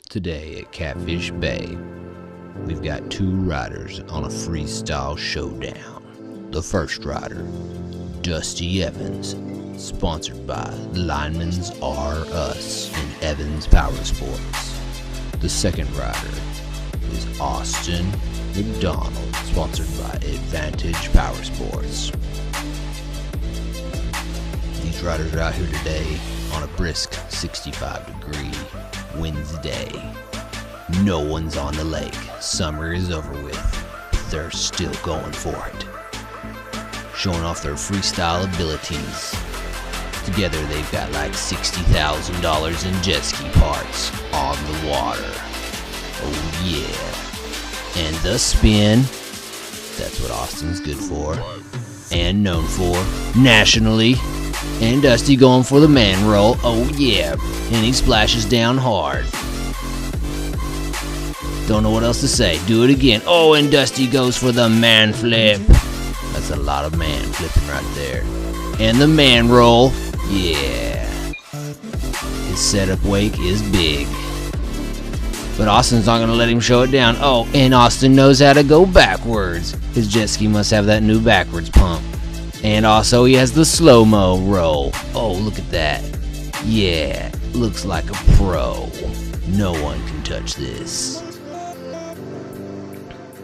Today at Catfish Bay, we've got two riders on a freestyle showdown. The first rider, Dusty Evans, sponsored by Linemen's R Us in Evans Power Sports. The second rider is Austin McDonald, sponsored by Advantage Power Sports. These riders are out here today on a brisk 65-degree Wednesday. No one's on the lake. Summer is over with. They're still going for it, showing off their freestyle abilities. Together they've got like $60,000 in jet ski parts on the water. Oh yeah. And the spin. That's what Austin's good for and known for nationally. And Dusty going for the man roll. Oh yeah. And he splashes down hard. Don't know what else to say. Do it again. Oh, and Dusty goes for the man flip. That's a lot of man flipping right there. And the man roll. Yeah. His setup wake is big. But Austin's not going to let him show it down. Oh, and Austin knows how to go backwards. His jet ski must have that new backwards pump. And also he has the slow-mo roll. Oh, look at that. Yeah, looks like a pro. No one can touch this.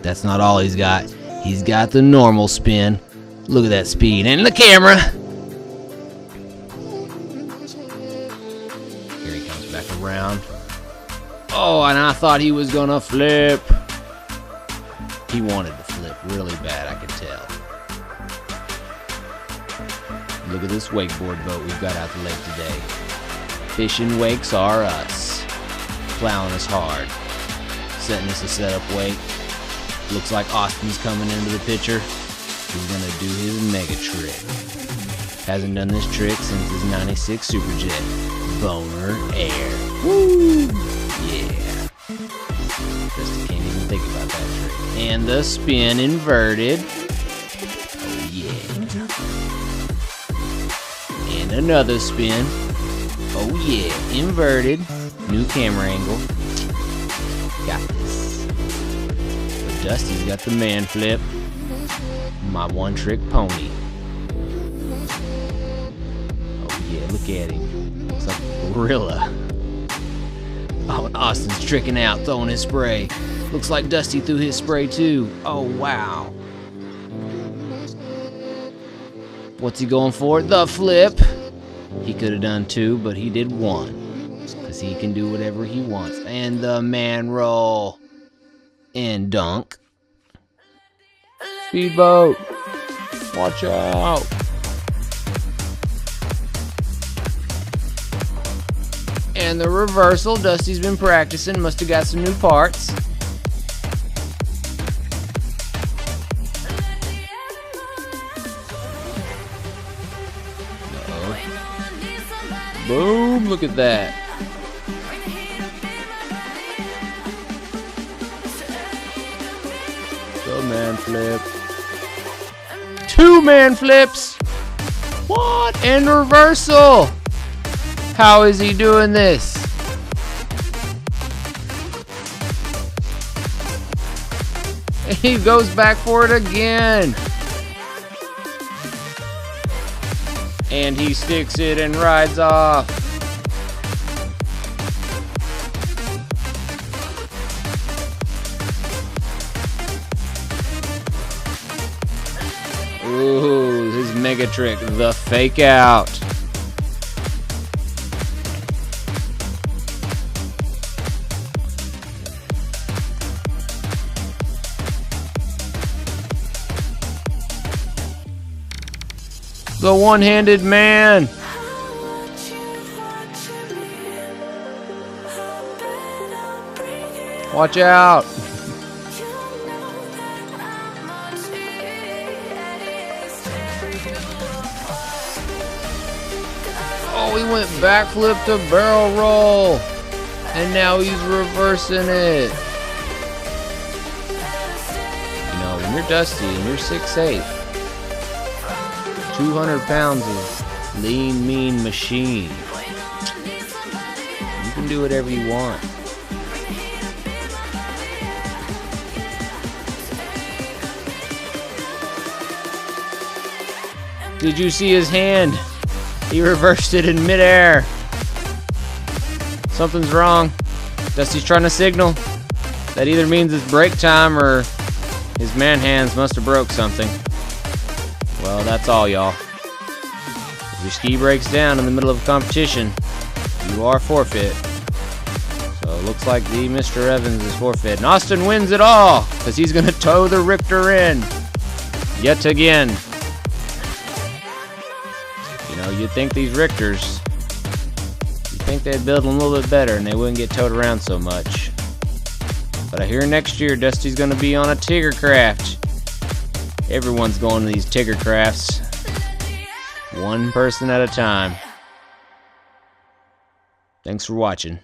That's not all he's got. He's got the normal spin. Look at that speed. And the camera. Here he comes back around. Oh, and I thought he was gonna flip. He wanted to flip really bad, I could tell. Look at this wakeboard boat we've got out the lake today. Fishing Wakes R Us. Plowing us hard. Setting us a setup wake. Looks like Austin's coming into the picture. He's gonna do his mega trick. Hasn't done this trick since his 96 Superjet. Boner Air. Woo! Yeah. Just can't even think about that trick. And the spin inverted. Oh yeah. And another spin. Oh yeah, inverted. New camera angle. Got this. But Dusty's got the man flip. My one-trick pony. Oh yeah, look at him. Looks like a gorilla. Oh, and Austin's tricking out, throwing his spray. Looks like Dusty threw his spray too. Oh wow. What's he going for? The flip. He could have done two, but he did one. Because he can do whatever he wants. And the man roll. And dunk. Speedboat. Watch out. And the reversal. Dusty's been practicing. Must have got some new parts. Boom, look at that. The man flip. Two man flips. What? And reversal. How is he doing this? He goes back for it again. And he sticks it and rides off. Ooh, his mega trick, the fake out. The one-handed man. Watch out. Oh, he went backflip to barrel roll. And now he's reversing it. You know, when you're Dusty and you're 6'8", 200 pounds of lean, mean machine. You can do whatever you want. Did you see his hand? He reversed it in midair. Something's wrong. Dusty's trying to signal. That either means it's break time or his man hands must have broke something. Well, that's all, y'all. If your ski breaks down in the middle of a competition, you are forfeit. So it looks like the Mr. Evans is forfeit. And Austin wins it all, because he's going to tow the Richter in. Yet again. You know, you'd think these Richters, you'd think they'd build them a little bit better and they wouldn't get towed around so much. But I hear next year Dusty's going to be on a Tigger craft. Everyone's going to these Tigger crafts. One person at a time. Thanks for watching.